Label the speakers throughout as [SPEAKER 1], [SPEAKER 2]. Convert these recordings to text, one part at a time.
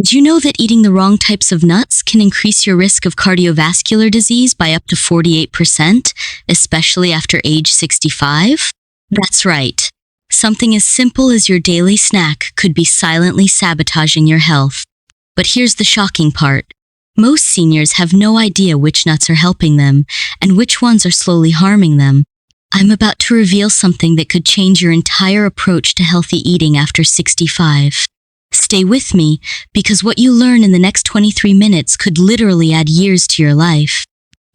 [SPEAKER 1] Did you know that eating the wrong types of nuts can increase your risk of cardiovascular disease by up to 48%, especially after age 65? That's right. Something as simple as your daily snack could be silently sabotaging your health. But here's the shocking part. Most seniors have no idea which nuts are helping them and which ones are slowly harming them. I'm about to reveal something that could change your entire approach to healthy eating after 65. Stay with me, because what you learn in the next 23 minutes could literally add years to your life.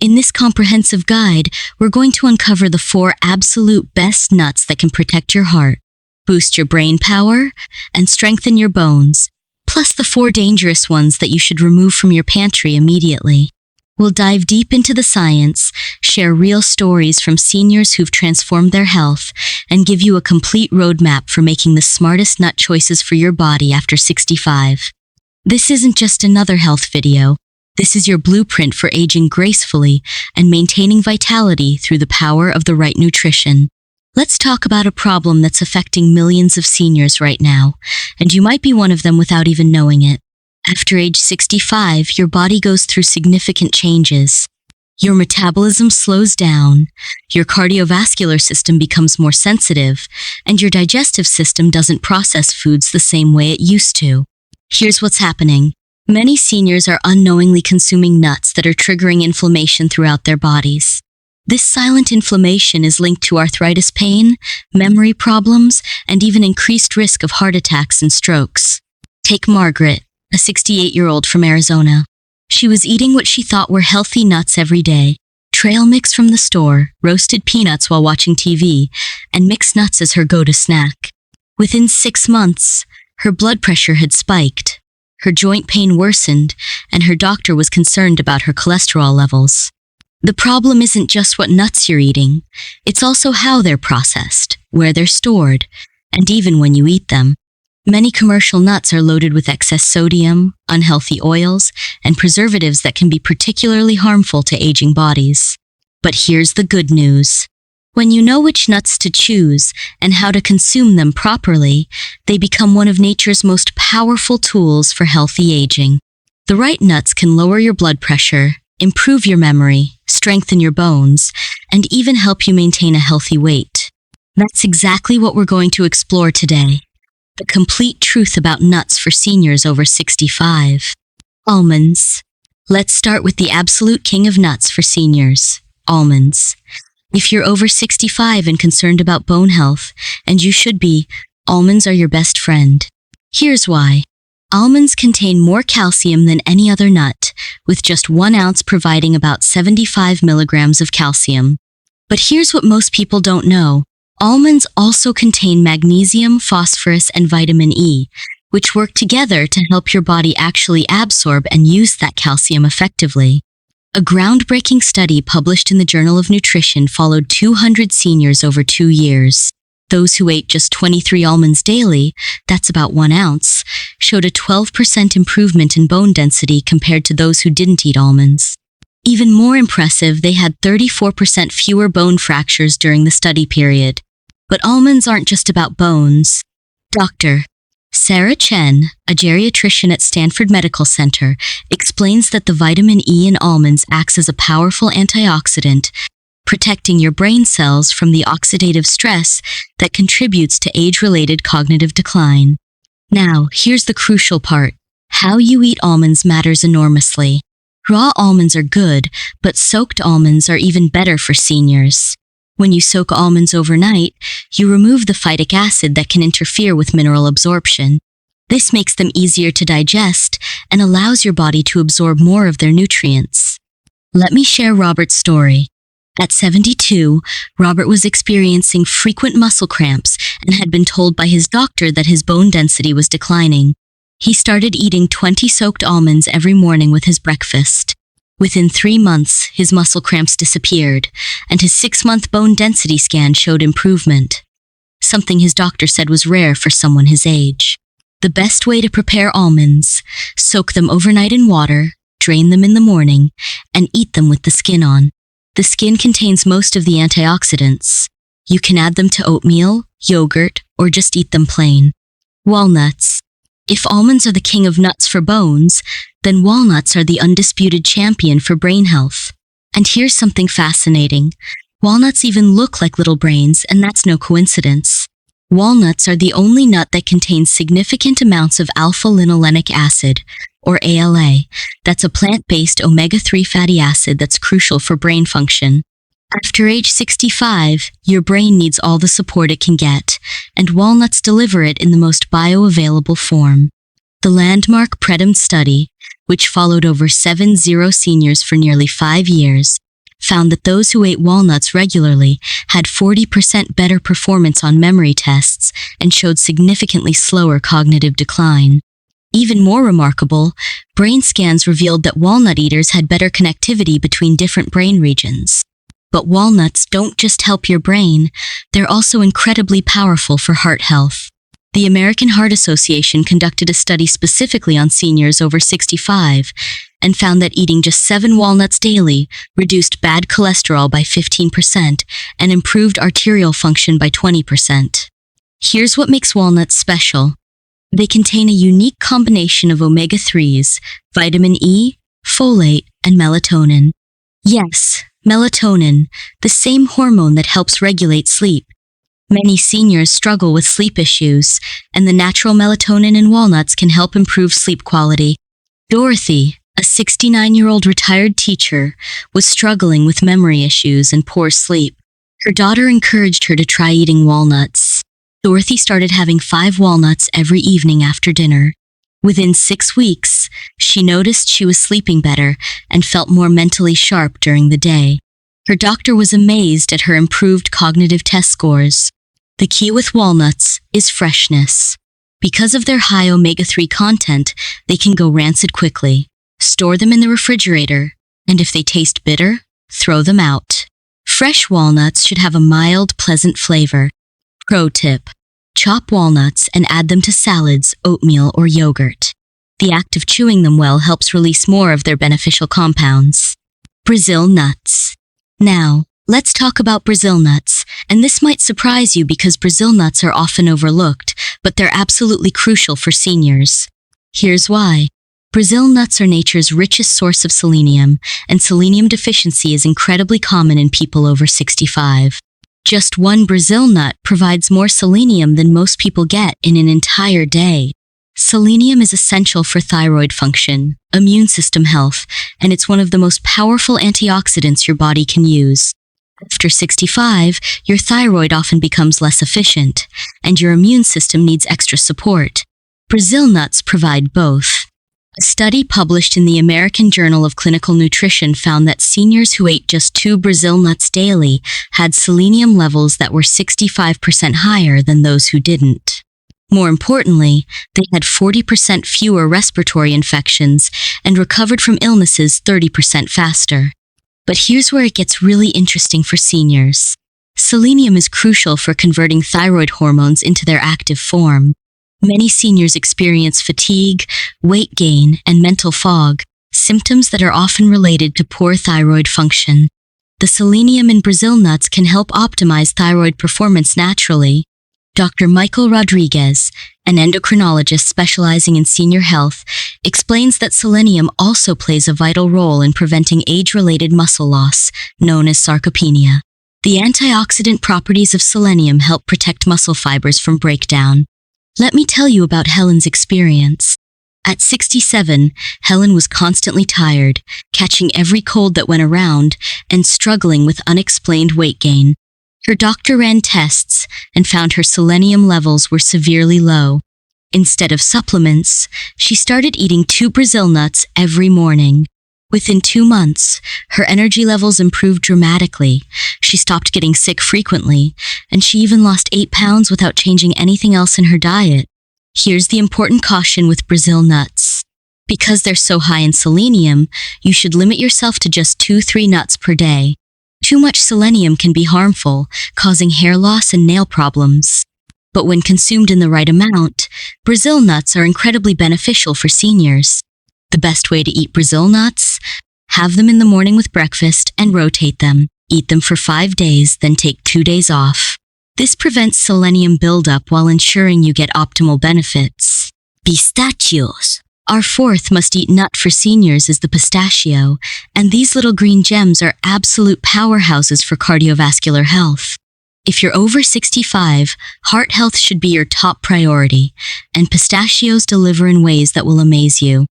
[SPEAKER 1] In this comprehensive guide, we're going to uncover the 4 absolute best nuts that can protect your heart, boost your brain power, and strengthen your bones, plus the 4 dangerous ones that you should remove from your pantry immediately. We'll dive deep into the science, share real stories from seniors who've transformed their health, and give you a complete roadmap for making the smartest nut choices for your body after 65. This isn't just another health video. This is your blueprint for aging gracefully and maintaining vitality through the power of the right nutrition. Let's talk about a problem that's affecting millions of seniors right now, and you might be one of them without even knowing it. After age 65, your body goes through significant changes. Your metabolism slows down, your cardiovascular system becomes more sensitive, and your digestive system doesn't process foods the same way it used to. Here's what's happening. Many seniors are unknowingly consuming nuts that are triggering inflammation throughout their bodies. This silent inflammation is linked to arthritis pain, memory problems, and even increased risk of heart attacks and strokes. Take Margaret, a 68-year-old from Arizona. She was eating what she thought were healthy nuts every day, trail mix from the store, roasted peanuts while watching TV, and mixed nuts as her go-to snack. Within 6 months, her blood pressure had spiked, her joint pain worsened, and her doctor was concerned about her cholesterol levels. The problem isn't just what nuts you're eating, it's also how they're processed, where they're stored, and even when you eat them. Many commercial nuts are loaded with excess sodium, unhealthy oils, and preservatives that can be particularly harmful to aging bodies. But here's the good news. When you know which nuts to choose and how to consume them properly, they become one of nature's most powerful tools for healthy aging. The right nuts can lower your blood pressure, improve your memory, strengthen your bones, and even help you maintain a healthy weight. That's exactly what we're going to explore today. The complete truth about nuts for seniors over 65. Almonds. Let's start with the absolute king of nuts for seniors, almonds. If you're over 65 and concerned about bone health, and you should be, almonds are your best friend. Here's why. Almonds contain more calcium than any other nut, with just 1 ounce providing about 75 milligrams of calcium. But here's what most people don't know. Almonds also contain magnesium, phosphorus, and vitamin E, which work together to help your body actually absorb and use that calcium effectively. A groundbreaking study published in the Journal of Nutrition followed 200 seniors over 2 years. Those who ate just 23 almonds daily, that's about 1 ounce, showed a 12% improvement in bone density compared to those who didn't eat almonds. Even more impressive, they had 34% fewer bone fractures during the study period. But almonds aren't just about bones. Dr. Sarah Chen, a geriatrician at Stanford Medical Center, explains that the vitamin E in almonds acts as a powerful antioxidant, protecting your brain cells from the oxidative stress that contributes to age-related cognitive decline. Now, here's the crucial part. How you eat almonds matters enormously. Raw almonds are good, but soaked almonds are even better for seniors. When you soak almonds overnight, you remove the phytic acid that can interfere with mineral absorption. This makes them easier to digest and allows your body to absorb more of their nutrients. Let me share Robert's story. At 72, Robert was experiencing frequent muscle cramps and had been told by his doctor that his bone density was declining. He started eating 20 soaked almonds every morning with his breakfast. Within 3 months, his muscle cramps disappeared, and his 6-month bone density scan showed improvement, something his doctor said was rare for someone his age. The best way to prepare almonds: soak them overnight in water, drain them in the morning, and eat them with the skin on. The skin contains most of the antioxidants. You can add them to oatmeal, yogurt, or just eat them plain. Walnuts. If almonds are the king of nuts for bones, then walnuts are the undisputed champion for brain health. And here's something fascinating. Walnuts even look like little brains, and that's no coincidence. Walnuts are the only nut that contains significant amounts of alpha-linolenic acid, or ALA. That's a plant-based omega-3 fatty acid that's crucial for brain function. After age 65, your brain needs all the support it can get, and walnuts deliver it in the most bioavailable form. The landmark PREDIM study, which followed over 70 seniors for nearly 5 years, found that those who ate walnuts regularly had 40% better performance on memory tests and showed significantly slower cognitive decline. Even more remarkable, brain scans revealed that walnut eaters had better connectivity between different brain regions. But walnuts don't just help your brain, they're also incredibly powerful for heart health. The American Heart Association conducted a study specifically on seniors over 65 and found that eating just 7 walnuts daily reduced bad cholesterol by 15% and improved arterial function by 20%. Here's what makes walnuts special. They contain a unique combination of omega-3s, vitamin E, folate, and melatonin. Yes, melatonin, the same hormone that helps regulate sleep. Many seniors struggle with sleep issues, and the natural melatonin in walnuts can help improve sleep quality. Dorothy, a 69-year-old retired teacher, was struggling with memory issues and poor sleep. Her daughter encouraged her to try eating walnuts. Dorothy started having 5 walnuts every evening after dinner. Within 6 weeks, she noticed she was sleeping better and felt more mentally sharp during the day. Her doctor was amazed at her improved cognitive test scores. The key with walnuts is freshness. Because of their high omega-3 content, they can go rancid quickly. Store them in the refrigerator, and if they taste bitter, throw them out. Fresh walnuts should have a mild, pleasant flavor. Pro tip: chop walnuts and add them to salads, oatmeal, or yogurt. The act of chewing them well helps release more of their beneficial compounds. Brazil nuts. Now, let's talk about Brazil nuts, and this might surprise you because Brazil nuts are often overlooked, but they're absolutely crucial for seniors. Here's why. Brazil nuts are nature's richest source of selenium, and selenium deficiency is incredibly common in people over 65. Just one Brazil nut provides more selenium than most people get in an entire day. Selenium is essential for thyroid function, immune system health, and it's one of the most powerful antioxidants your body can use. After 65, your thyroid often becomes less efficient, and your immune system needs extra support. Brazil nuts provide both. A study published in the American Journal of Clinical Nutrition found that seniors who ate just 2 Brazil nuts daily had selenium levels that were 65% higher than those who didn't. More importantly, they had 40% fewer respiratory infections and recovered from illnesses 30% faster. But here's where it gets really interesting for seniors. Selenium is crucial for converting thyroid hormones into their active form. Many seniors experience fatigue, weight gain, and mental fog, symptoms that are often related to poor thyroid function. The selenium in Brazil nuts can help optimize thyroid performance naturally. Dr. Michael Rodriguez, an endocrinologist specializing in senior health, explains that selenium also plays a vital role in preventing age-related muscle loss, known as sarcopenia. The antioxidant properties of selenium help protect muscle fibers from breakdown. Let me tell you about Helen's experience. At 67, Helen was constantly tired, catching every cold that went around, and struggling with unexplained weight gain. Her doctor ran tests and found her selenium levels were severely low. Instead of supplements, she started eating 2 Brazil nuts every morning. Within 2 months, her energy levels improved dramatically. She stopped getting sick frequently, and she even lost 8 pounds without changing anything else in her diet. Here's the important caution with Brazil nuts. Because they're so high in selenium, you should limit yourself to just 2-3 nuts per day. Too much selenium can be harmful, causing hair loss and nail problems. But when consumed in the right amount, Brazil nuts are incredibly beneficial for seniors. The best way to eat Brazil nuts? Have them in the morning with breakfast and rotate them. Eat them for 5 days, then take 2 days off. This prevents selenium buildup while ensuring you get optimal benefits. Pistachios. Our fourth must-eat nut for seniors is the pistachio, and these little green gems are absolute powerhouses for cardiovascular health. If you're over 65, heart health should be your top priority, and pistachios deliver in ways that will amaze you.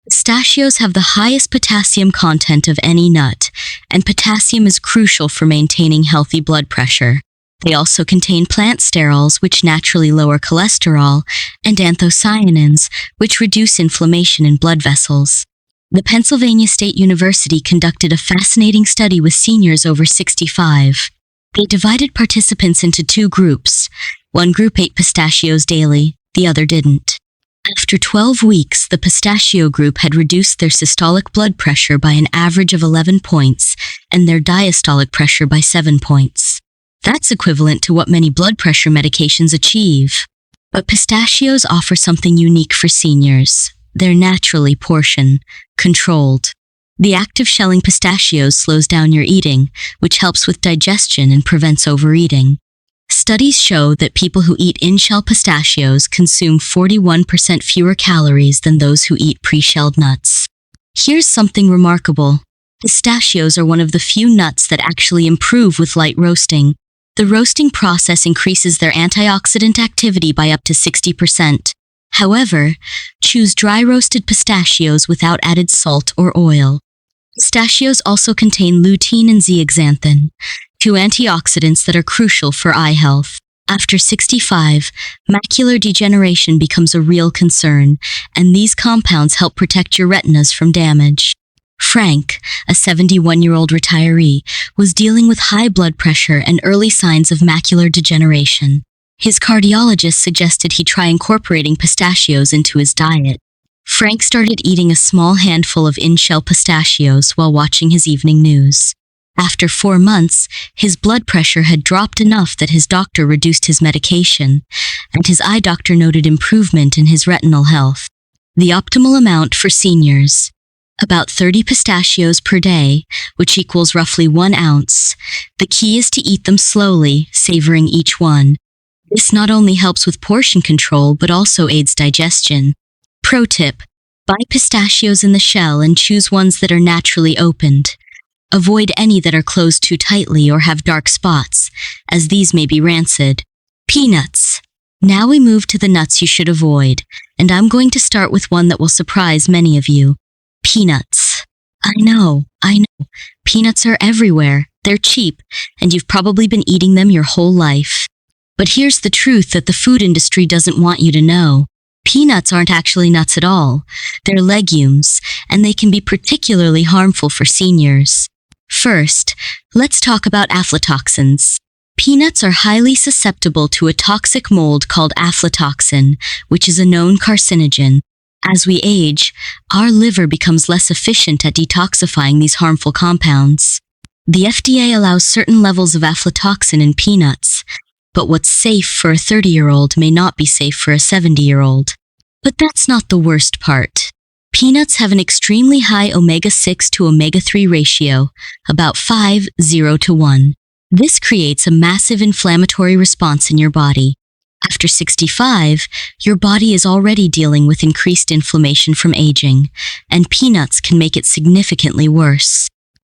[SPEAKER 1] Pistachios have the highest potassium content of any nut, and potassium is crucial for maintaining healthy blood pressure. They also contain plant sterols, which naturally lower cholesterol, and anthocyanins, which reduce inflammation in blood vessels. The Pennsylvania State University conducted a fascinating study with seniors over 65. They divided participants into two groups. One group ate pistachios daily, the other didn't. After 12 weeks, the pistachio group had reduced their systolic blood pressure by an average of 11 points and their diastolic pressure by 7 points. That's equivalent to what many blood pressure medications achieve. But pistachios offer something unique for seniors. They're naturally portion-controlled. The act of shelling pistachios slows down your eating, which helps with digestion and prevents overeating. Studies show that people who eat in-shell pistachios consume 41% fewer calories than those who eat pre-shelled nuts. Here's something remarkable. Pistachios are one of the few nuts that actually improve with light roasting. The roasting process increases their antioxidant activity by up to 60%. However, choose dry-roasted pistachios without added salt or oil. Pistachios also contain lutein and zeaxanthin, two antioxidants that are crucial for eye health. After 65, macular degeneration becomes a real concern, and these compounds help protect your retinas from damage. Frank, a 71-year-old retiree, was dealing with high blood pressure and early signs of macular degeneration. His cardiologist suggested he try incorporating pistachios into his diet. Frank started eating a small handful of in-shell pistachios while watching his evening news. After 4 months, his blood pressure had dropped enough that his doctor reduced his medication, and his eye doctor noted improvement in his retinal health. The optimal amount for seniors: about 30 pistachios per day, which equals roughly 1 ounce. The key is to eat them slowly, savoring each one. This not only helps with portion control, but also aids digestion. Pro tip: buy pistachios in the shell and choose ones that are naturally opened. Avoid any that are closed too tightly or have dark spots, as these may be rancid. Peanuts. Now we move to the nuts you should avoid, and I'm going to start with one that will surprise many of you. Peanuts. I know. Peanuts are everywhere. They're cheap, and you've probably been eating them your whole life. But here's the truth that the food industry doesn't want you to know. Peanuts aren't actually nuts at all. They're legumes, and they can be particularly harmful for seniors. First, let's talk about aflatoxins. Peanuts are highly susceptible to a toxic mold called aflatoxin, which is a known carcinogen. As we age, our liver becomes less efficient at detoxifying these harmful compounds. The FDA allows certain levels of aflatoxin in peanuts, but what's safe for a 30-year-old may not be safe for a 70-year-old. But that's not the worst part. Peanuts have an extremely high omega-6 to omega-3 ratio, about 5:1. This creates a massive inflammatory response in your body. After 65, your body is already dealing with increased inflammation from aging, and peanuts can make it significantly worse.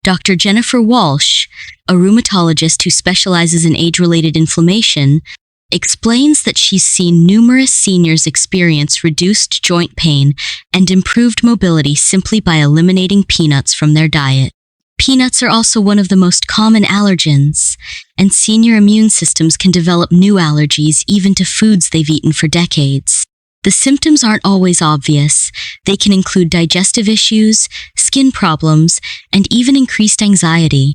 [SPEAKER 1] Dr. Jennifer Walsh, a rheumatologist who specializes in age-related inflammation, explains that she's seen numerous seniors experience reduced joint pain and improved mobility simply by eliminating peanuts from their diet. Peanuts are also one of the most common allergens, and senior immune systems can develop new allergies even to foods they've eaten for decades. The symptoms aren't always obvious. They can include digestive issues, skin problems, and even increased anxiety.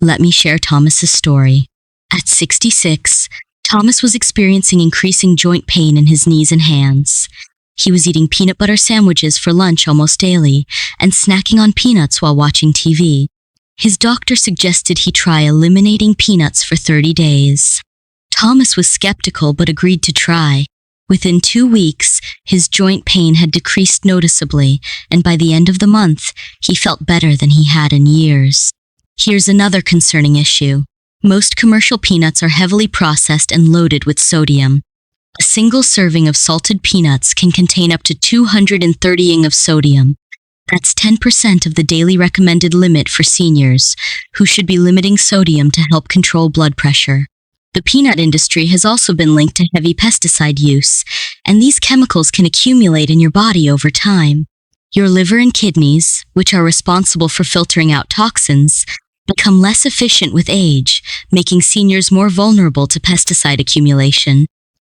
[SPEAKER 1] Let me share Thomas's story. At 66, Thomas was experiencing increasing joint pain in his knees and hands. He was eating peanut butter sandwiches for lunch almost daily and snacking on peanuts while watching TV. His doctor suggested he try eliminating peanuts for 30 days. Thomas was skeptical but agreed to try. Within 2 weeks, his joint pain had decreased noticeably, and by the end of the month, he felt better than he had in years. Here's another concerning issue. Most commercial peanuts are heavily processed and loaded with sodium. A single serving of salted peanuts can contain up to 230 ng of sodium. That's 10% of the daily recommended limit for seniors, who should be limiting sodium to help control blood pressure. The peanut industry has also been linked to heavy pesticide use, and these chemicals can accumulate in your body over time. Your liver and kidneys, which are responsible for filtering out toxins, become less efficient with age, making seniors more vulnerable to pesticide accumulation.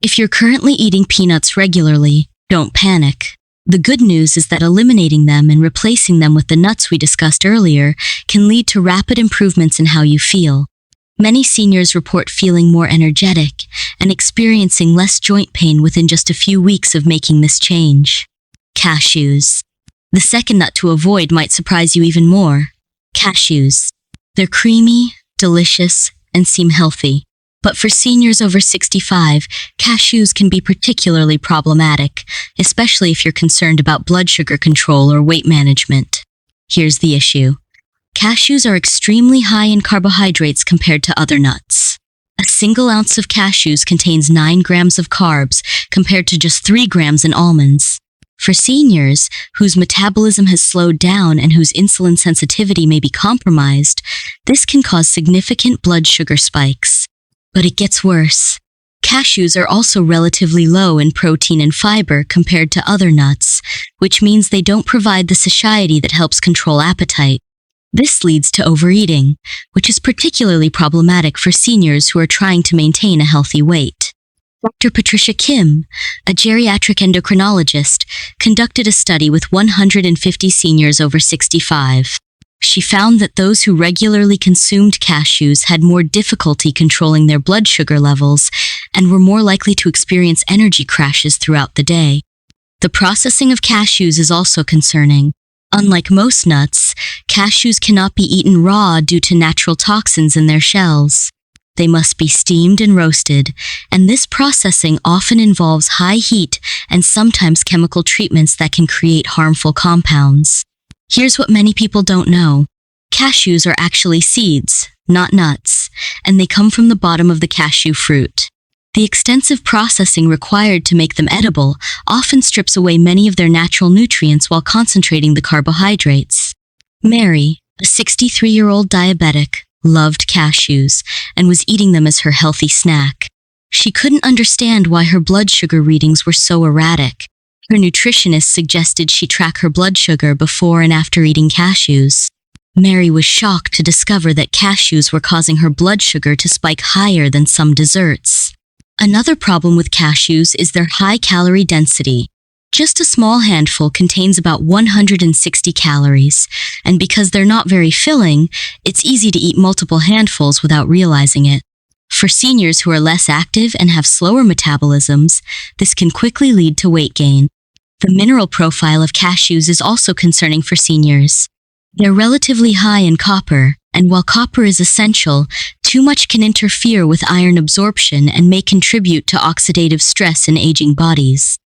[SPEAKER 1] If you're currently eating peanuts regularly, don't panic. The good news is that eliminating them and replacing them with the nuts we discussed earlier can lead to rapid improvements in how you feel. Many seniors report feeling more energetic and experiencing less joint pain within just a few weeks of making this change. Cashews. The second nut to avoid might surprise you even more. Cashews. They're creamy, delicious, and seem healthy. But for seniors over 65, cashews can be particularly problematic, especially if you're concerned about blood sugar control or weight management. Here's the issue. Cashews are extremely high in carbohydrates compared to other nuts. A single ounce of cashews contains 9 grams of carbs compared to just 3 grams in almonds. For seniors, whose metabolism has slowed down and whose insulin sensitivity may be compromised, this can cause significant blood sugar spikes. But it gets worse. Cashews are also relatively low in protein and fiber compared to other nuts, which means they don't provide the satiety that helps control appetite. This leads to overeating, which is particularly problematic for seniors who are trying to maintain a healthy weight. Dr. Patricia Kim, a geriatric endocrinologist, conducted a study with 150 seniors over 65. She found that those who regularly consumed cashews had more difficulty controlling their blood sugar levels and were more likely to experience energy crashes throughout the day. The processing of cashews is also concerning. Unlike most nuts, cashews cannot be eaten raw due to natural toxins in their shells. They must be steamed and roasted, and this processing often involves high heat and sometimes chemical treatments that can create harmful compounds. Here's what many people don't know. Cashews are actually seeds, not nuts, and they come from the bottom of the cashew fruit. The extensive processing required to make them edible often strips away many of their natural nutrients while concentrating the carbohydrates. Mary, a 63-year-old diabetic, loved cashews and was eating them as her healthy snack. She couldn't understand why her blood sugar readings were so erratic. Her nutritionist suggested she track her blood sugar before and after eating cashews. Mary was shocked to discover that cashews were causing her blood sugar to spike higher than some desserts. Another problem with cashews is their high calorie density. Just a small handful contains about 160 calories, and because they're not very filling, it's easy to eat multiple handfuls without realizing it. For seniors who are less active and have slower metabolisms, this can quickly lead to weight gain. The mineral profile of cashews is also concerning for seniors. They're relatively high in copper, and while copper is essential, too much can interfere with iron absorption and may contribute to oxidative stress in aging bodies.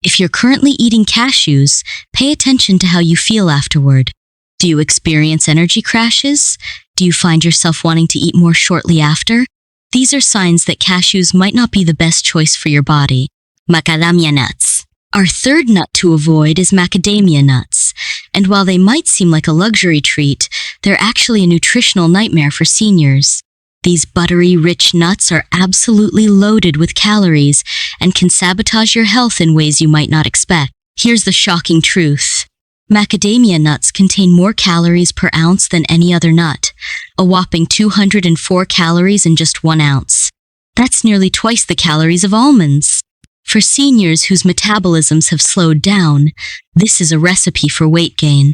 [SPEAKER 1] If you're currently eating cashews, pay attention to how you feel afterward. Do you experience energy crashes? Do you find yourself wanting to eat more shortly after? These are signs that cashews might not be the best choice for your body. Macadamia nuts. Our third nut to avoid is macadamia nuts, and while they might seem like a luxury treat, they're actually a nutritional nightmare for seniors. These buttery, rich nuts are absolutely loaded with calories and can sabotage your health in ways you might not expect. Here's the shocking truth. Macadamia nuts contain more calories per ounce than any other nut, a whopping 204 calories in just 1 ounce. That's nearly twice the calories of almonds. For seniors whose metabolisms have slowed down, this is a recipe for weight gain.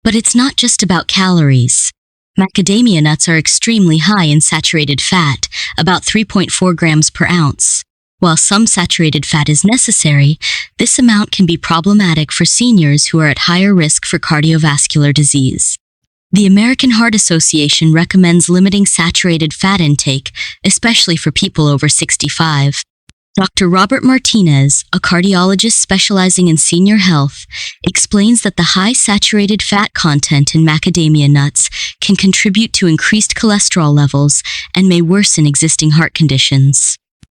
[SPEAKER 1] But it's not just about calories. Macadamia nuts are extremely high in saturated fat, about 3.4 grams per ounce. While some saturated fat is necessary, this amount can be problematic for seniors who are at higher risk for cardiovascular disease. The American Heart Association recommends limiting saturated fat intake, especially for people over 65. Dr. Robert Martinez, a cardiologist specializing in senior health, explains that the high saturated fat content in macadamia nuts can contribute to increased cholesterol levels and may worsen existing heart conditions.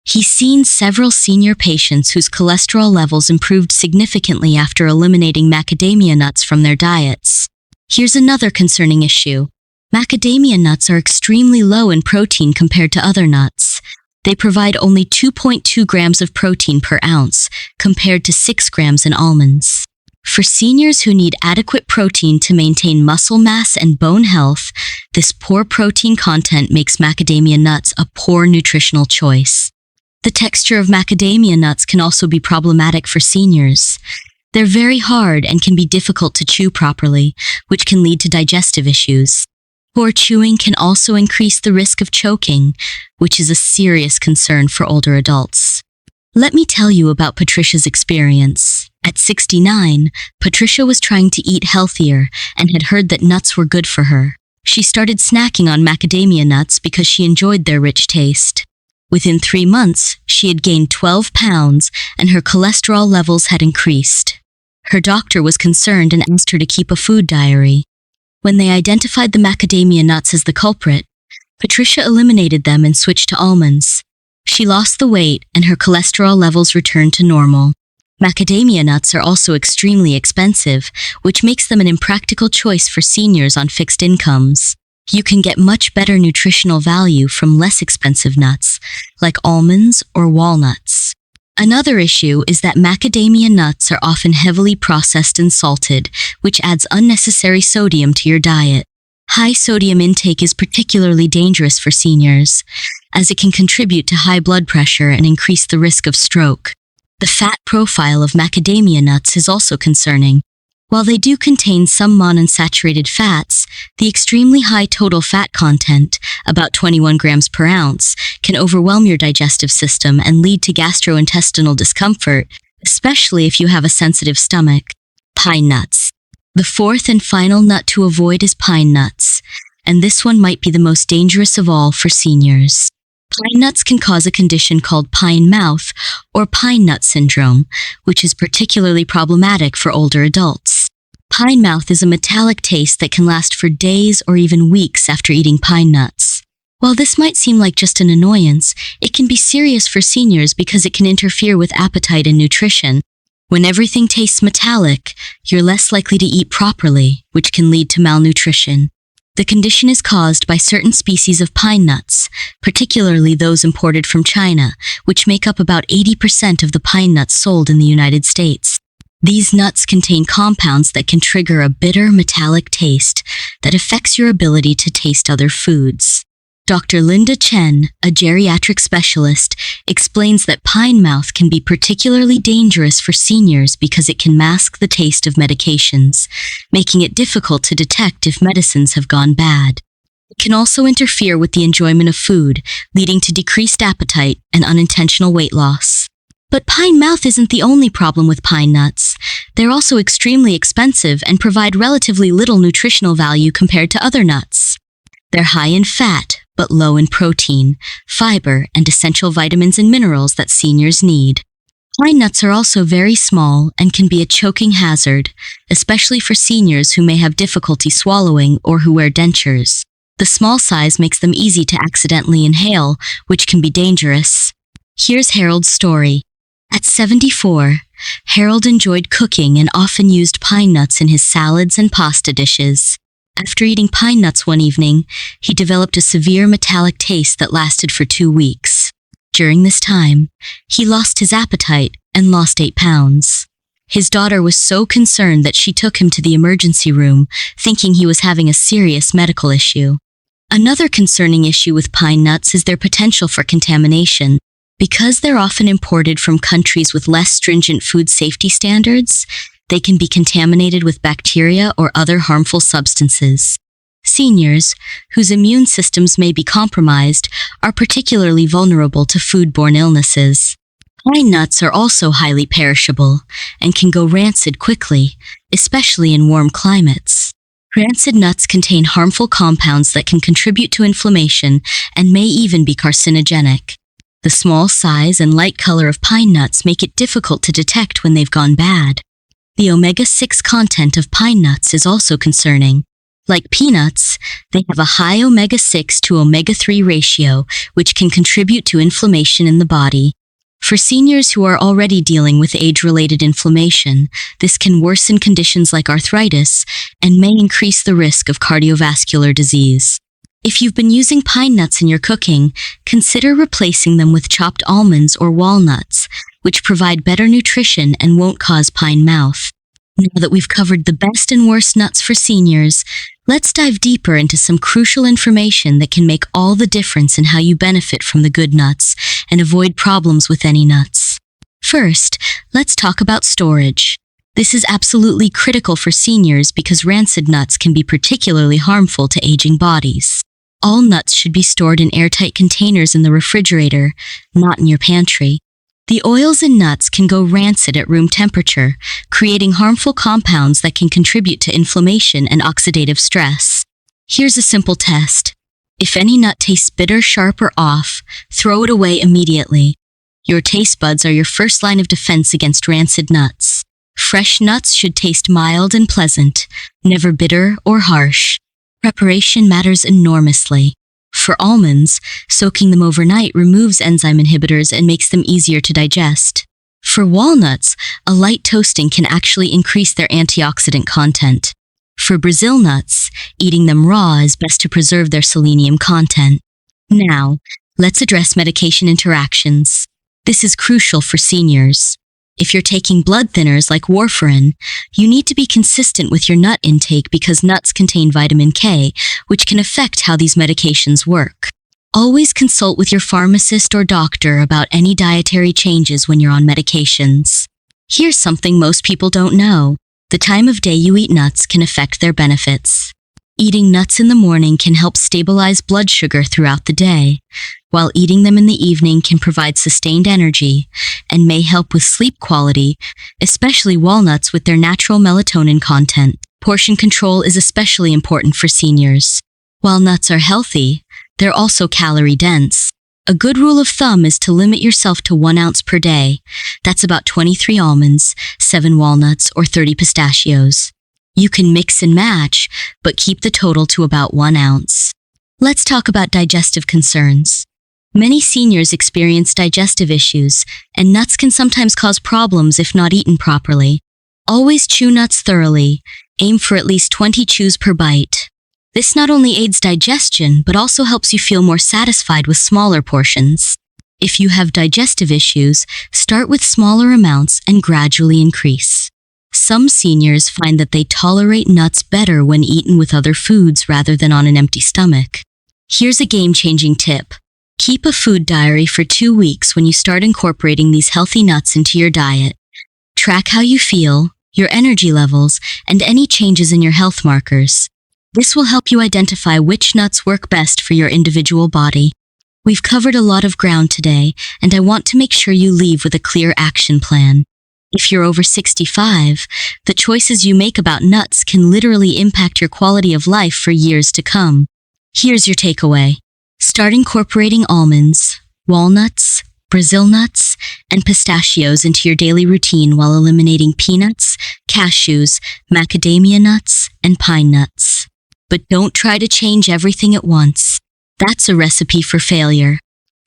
[SPEAKER 1] He's seen several senior patients whose cholesterol levels improved significantly after eliminating macadamia nuts from their diets. Here's another concerning issue. Macadamia nuts are extremely low in protein compared to other nuts. They provide only 2.2 grams of protein per ounce, compared to 6 grams in almonds. For seniors who need adequate protein to maintain muscle mass and bone health, this poor protein content makes macadamia nuts a poor nutritional choice. The texture of macadamia nuts can also be problematic for seniors. They're very hard and can be difficult to chew properly, which can lead to digestive issues. Poor chewing can also increase the risk of choking, which is a serious concern for older adults. Let me tell you about Patricia's experience. At 69, Patricia was trying to eat healthier and had heard that nuts were good for her. She started snacking on macadamia nuts because she enjoyed their rich taste. Within 3 months, she had gained 12 pounds and her cholesterol levels had increased. Her doctor was concerned and asked her to keep a food diary. When they identified the macadamia nuts as the culprit, Patricia eliminated them and switched to almonds. She lost the weight and her cholesterol levels returned to normal. Macadamia nuts are also extremely expensive, which makes them an impractical choice for seniors on fixed incomes. You can get much better nutritional value from less expensive nuts, like almonds or walnuts. Another issue is that macadamia nuts are often heavily processed and salted, which adds unnecessary sodium to your diet. High sodium intake is particularly dangerous for seniors, as it can contribute to high blood pressure and increase the risk of stroke. The fat profile of macadamia nuts is also concerning. While they do contain some monounsaturated fats, the extremely high total fat content, about 21 grams per ounce, can overwhelm your digestive system and lead to gastrointestinal discomfort, especially if you have a sensitive stomach. Pine nuts. The fourth and final nut to avoid is pine nuts, and this one might be the most dangerous of all for seniors. Pine nuts can cause a condition called pine mouth or pine nut syndrome, which is particularly problematic for older adults. Pine mouth is a metallic taste that can last for days or even weeks after eating pine nuts. While this might seem like just an annoyance, it can be serious for seniors because it can interfere with appetite and nutrition. When everything tastes metallic, you're less likely to eat properly, which can lead to malnutrition. The condition is caused by certain species of pine nuts, particularly those imported from China, which make up about 80% of the pine nuts sold in the United States. These nuts contain compounds that can trigger a bitter, metallic taste that affects your ability to taste other foods. Dr. Linda Chen, a geriatric specialist, explains that pine mouth can be particularly dangerous for seniors because it can mask the taste of medications, making it difficult to detect if medicines have gone bad. It can also interfere with the enjoyment of food, leading to decreased appetite and unintentional weight loss. But pine mouth isn't the only problem with pine nuts. They're also extremely expensive and provide relatively little nutritional value compared to other nuts. They're high in fat, but low in protein, fiber, and essential vitamins and minerals that seniors need. Pine nuts are also very small and can be a choking hazard, especially for seniors who may have difficulty swallowing or who wear dentures. The small size makes them easy to accidentally inhale, which can be dangerous. Here's Harold's story. At 74, Harold enjoyed cooking and often used pine nuts in his salads and pasta dishes. After eating pine nuts one evening, he developed a severe metallic taste that lasted for 2 weeks. During this time, he lost his appetite and lost 8 pounds. His daughter was so concerned that she took him to the emergency room, thinking he was having a serious medical issue. Another concerning issue with pine nuts is their potential for contamination. Because they're often imported from countries with less stringent food safety standards, they can be contaminated with bacteria or other harmful substances. Seniors, whose immune systems may be compromised, are particularly vulnerable to foodborne illnesses. Pine nuts are also highly perishable and can go rancid quickly, especially in warm climates. Rancid nuts contain harmful compounds that can contribute to inflammation and may even be carcinogenic. The small size and light color of pine nuts make it difficult to detect when they've gone bad. The omega-6 content of pine nuts is also concerning. Like peanuts, they have a high omega-6 to omega-3 ratio, which can contribute to inflammation in the body. For seniors who are already dealing with age-related inflammation, this can worsen conditions like arthritis and may increase the risk of cardiovascular disease. If you've been using pine nuts in your cooking, consider replacing them with chopped almonds or walnuts, which provide better nutrition and won't cause pine mouth. Now that we've covered the best and worst nuts for seniors, let's dive deeper into some crucial information that can make all the difference in how you benefit from the good nuts and avoid problems with any nuts. First, let's talk about storage. This is absolutely critical for seniors because rancid nuts can be particularly harmful to aging bodies. All nuts should be stored in airtight containers in the refrigerator, not in your pantry. The oils in nuts can go rancid at room temperature, creating harmful compounds that can contribute to inflammation and oxidative stress. Here's a simple test. If any nut tastes bitter, sharp, or off, throw it away immediately. Your taste buds are your first line of defense against rancid nuts. Fresh nuts should taste mild and pleasant, never bitter or harsh. Preparation matters enormously. For almonds, soaking them overnight removes enzyme inhibitors and makes them easier to digest. For walnuts, a light toasting can actually increase their antioxidant content. For Brazil nuts, eating them raw is best to preserve their selenium content. Now, let's address medication interactions. This is crucial for seniors. If you're taking blood thinners like warfarin, you need to be consistent with your nut intake because nuts contain vitamin K, which can affect how these medications work. Always consult with your pharmacist or doctor about any dietary changes when you're on medications. Here's something most people don't know. The time of day you eat nuts can affect their benefits. Eating nuts in the morning can help stabilize blood sugar throughout the day, while eating them in the evening can provide sustained energy and may help with sleep quality, especially walnuts with their natural melatonin content. Portion control is especially important for seniors. While nuts are healthy, they're also calorie-dense. A good rule of thumb is to limit yourself to 1 ounce per day. That's about 23 almonds, 7 walnuts, or 30 pistachios. You can mix and match, but keep the total to about 1 ounce. Let's talk about digestive concerns. Many seniors experience digestive issues, and nuts can sometimes cause problems if not eaten properly. Always chew nuts thoroughly. Aim for at least 20 chews per bite. This not only aids digestion, but also helps you feel more satisfied with smaller portions. If you have digestive issues, start with smaller amounts and gradually increase. Some seniors find that they tolerate nuts better when eaten with other foods rather than on an empty stomach. Here's a game-changing tip. Keep a food diary for 2 weeks when you start incorporating these healthy nuts into your diet. Track how you feel, your energy levels, and any changes in your health markers. This will help you identify which nuts work best for your individual body. We've covered a lot of ground today, and I want to make sure you leave with a clear action plan. If you're over 65, the choices you make about nuts can literally impact your quality of life for years to come. Here's your takeaway. Start incorporating almonds, walnuts, Brazil nuts, and pistachios into your daily routine while eliminating peanuts, cashews, macadamia nuts, and pine nuts. But don't try to change everything at once. That's a recipe for failure.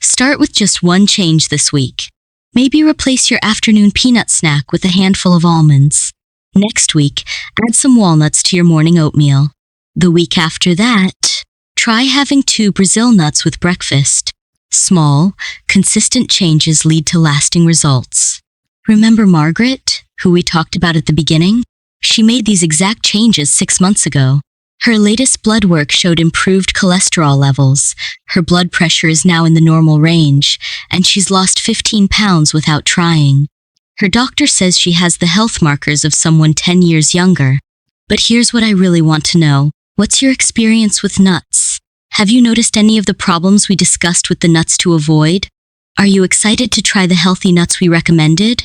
[SPEAKER 1] Start with just one change this week. Maybe replace your afternoon peanut snack with a handful of almonds. Next week, add some walnuts to your morning oatmeal. The week after that, try having 2 Brazil nuts with breakfast. Small, consistent changes lead to lasting results. Remember Margaret, who we talked about at the beginning? She made these exact changes 6 months ago. Her latest blood work showed improved cholesterol levels. Her blood pressure is now in the normal range, and she's lost 15 pounds without trying. Her doctor says she has the health markers of someone 10 years younger. But here's what I really want to know. What's your experience with nuts? Have you noticed any of the problems we discussed with the nuts to avoid? Are you excited to try the healthy nuts we recommended?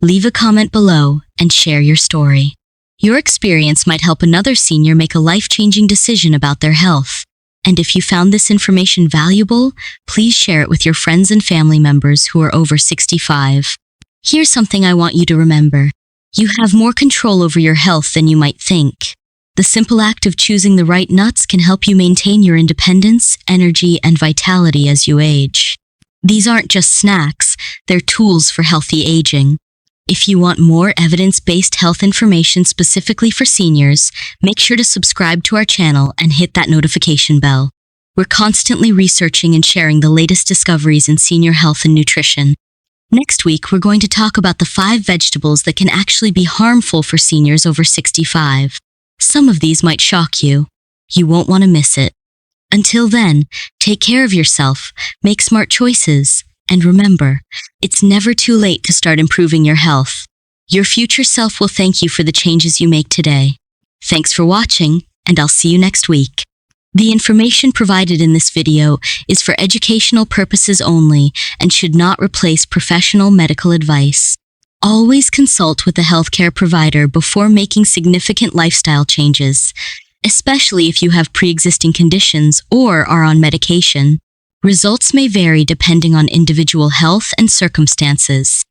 [SPEAKER 1] Leave a comment below and share your story. Your experience might help another senior make a life-changing decision about their health. And if you found this information valuable, please share it with your friends and family members who are over 65. Here's something I want you to remember. You have more control over your health than you might think. The simple act of choosing the right nuts can help you maintain your independence, energy, and vitality as you age. These aren't just snacks, they're tools for healthy aging. If you want more evidence-based health information specifically for seniors, make sure to subscribe to our channel and hit that notification bell. We're constantly researching and sharing the latest discoveries in senior health and nutrition. Next week, we're going to talk about the 5 vegetables that can actually be harmful for seniors over 65. Some of these might shock you. You won't want to miss it. Until then, take care of yourself, make smart choices, and remember, it's never too late to start improving your health. Your future self will thank you for the changes you make today. Thanks for watching, and I'll see you next week. The information provided in this video is for educational purposes only and should not replace professional medical advice. Always consult with a healthcare provider before making significant lifestyle changes, especially if you have pre-existing conditions or are on medication. Results may vary depending on individual health and circumstances.